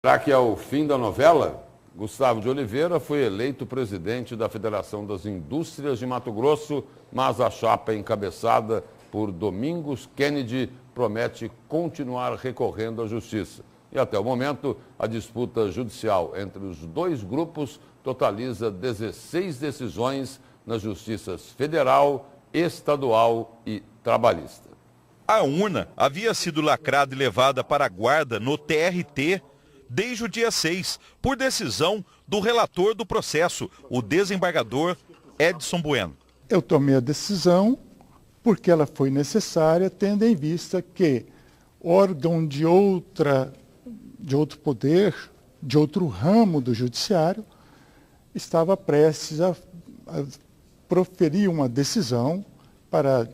Será que é o fim da novela? Gustavo de Oliveira foi eleito presidente da Federação das Indústrias de Mato Grosso, mas a chapa encabeçada por Domingos Kennedy promete continuar recorrendo à justiça. E até o momento, a disputa judicial entre os dois grupos totaliza 16 decisões nas justiças federal, estadual e trabalhista. A urna havia sido lacrada e levada para a guarda no TRT desde o dia 6, por decisão do relator do processo, o desembargador Edson Bueno. Eu tomei a decisão porque ela foi necessária, tendo em vista que órgão de outro poder, de outro ramo do judiciário, estava prestes a proferir uma decisão para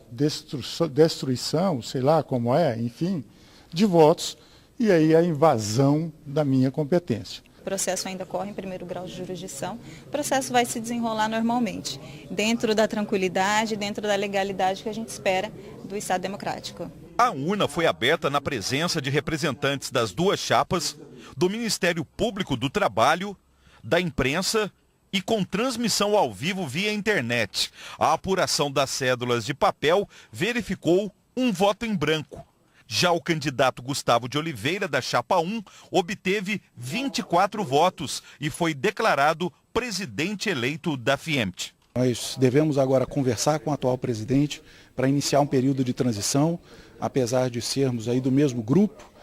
destruição, sei lá como é, enfim, de votos, e aí a invasão da minha competência. O processo ainda corre em primeiro grau de jurisdição, o processo vai se desenrolar normalmente, dentro da tranquilidade, dentro da legalidade que a gente espera do Estado democrático. A urna foi aberta na presença de representantes das duas chapas, do Ministério Público do Trabalho, da imprensa e com transmissão ao vivo via internet. A apuração das cédulas de papel verificou um voto em branco. Já o candidato Gustavo de Oliveira, da chapa 1, obteve 24 votos e foi declarado presidente eleito da FIEMT. Nós devemos agora conversar com o atual presidente para iniciar um período de transição, apesar de sermos aí do mesmo grupo.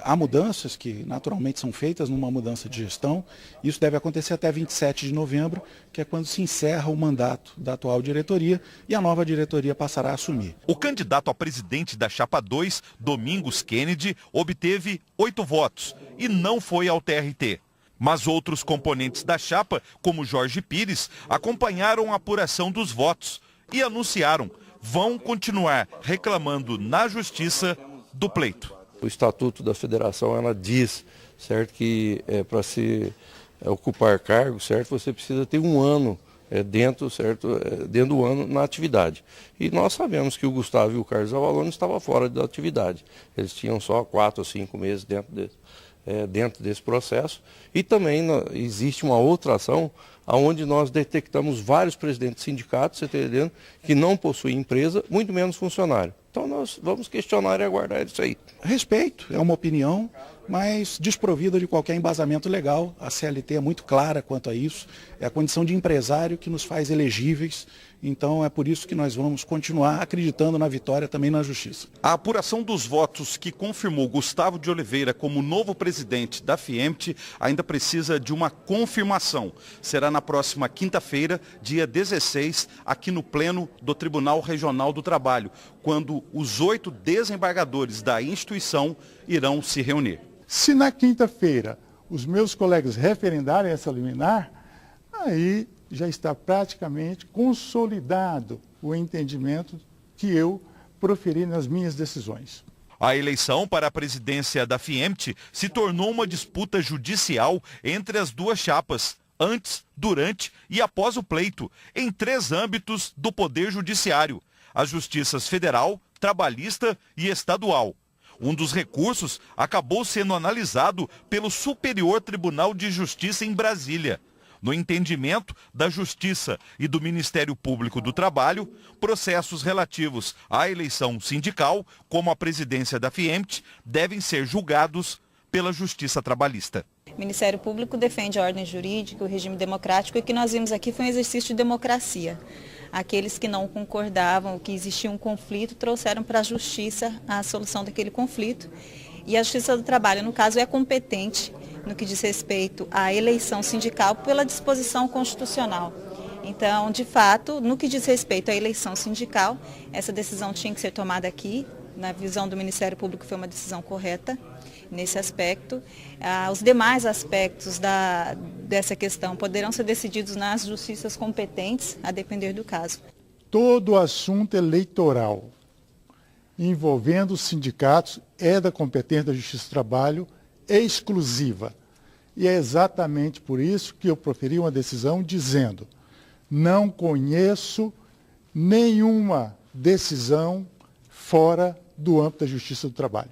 Há mudanças que naturalmente são feitas numa mudança de gestão. Isso deve acontecer até 27 de novembro, que é quando se encerra o mandato da atual diretoria e a nova diretoria passará a assumir. O candidato a presidente da chapa 2, Domingos Kennedy, obteve 8 votos e não foi ao TRT. Mas outros componentes da chapa, como Jorge Pires, acompanharam a apuração dos votos e anunciaram vão continuar reclamando na justiça do pleito. O Estatuto da Federação, ela diz, certo, que para se ocupar cargo, certo, você precisa ter um ano dentro do ano na atividade. E nós sabemos que o Gustavo e o Carlos Avalone estavam fora da atividade. Eles tinham só 4 ou 5 meses dentro desse processo. E também existe uma outra ação onde nós detectamos vários presidentes de sindicatos, você está entendendo, que não possuem empresa, muito menos funcionário. Então nós vamos questionar e aguardar isso aí. Respeito, é uma opinião, mas desprovida de qualquer embasamento legal. A CLT é muito clara quanto a isso. É a condição de empresário que nos faz elegíveis. Então é por isso que nós vamos continuar acreditando na vitória também na justiça. A apuração dos votos que confirmou Gustavo de Oliveira como novo presidente da FIEMT ainda precisa de uma confirmação. Será na próxima quinta-feira, dia 16, aqui no Pleno do Tribunal Regional do Trabalho, quando os 8 desembargadores da instituição irão se reunir. Se na quinta-feira os meus colegas referendarem essa liminar, aí já está praticamente consolidado o entendimento que eu proferi nas minhas decisões. A eleição para a presidência da FIEMT se tornou uma disputa judicial entre as duas chapas, antes, durante e após o pleito, em 3 âmbitos do Poder Judiciário: as justiças federal, trabalhista e estadual. Um dos recursos acabou sendo analisado pelo Superior Tribunal de Justiça em Brasília. No entendimento da Justiça e do Ministério Público do Trabalho, processos relativos à eleição sindical, como a presidência da FIEMT, devem ser julgados pela Justiça Trabalhista. O Ministério Público defende a ordem jurídica, o regime democrático, e o que nós vimos aqui foi um exercício de democracia. Aqueles que não concordavam, que existia um conflito, trouxeram para a Justiça a solução daquele conflito. E a Justiça do Trabalho, no caso, é competente no que diz respeito à eleição sindical pela disposição constitucional. Então, de fato, no que diz respeito à eleição sindical, essa decisão tinha que ser tomada aqui. Na visão do Ministério Público foi uma decisão correta nesse aspecto. Os demais aspectos dessa questão poderão ser decididos nas justiças competentes, a depender do caso. Todo assunto eleitoral envolvendo os sindicatos é da competência da Justiça do Trabalho exclusiva. E é exatamente por isso que eu proferi uma decisão dizendo: não conheço nenhuma decisão fora do âmbito da Justiça do Trabalho.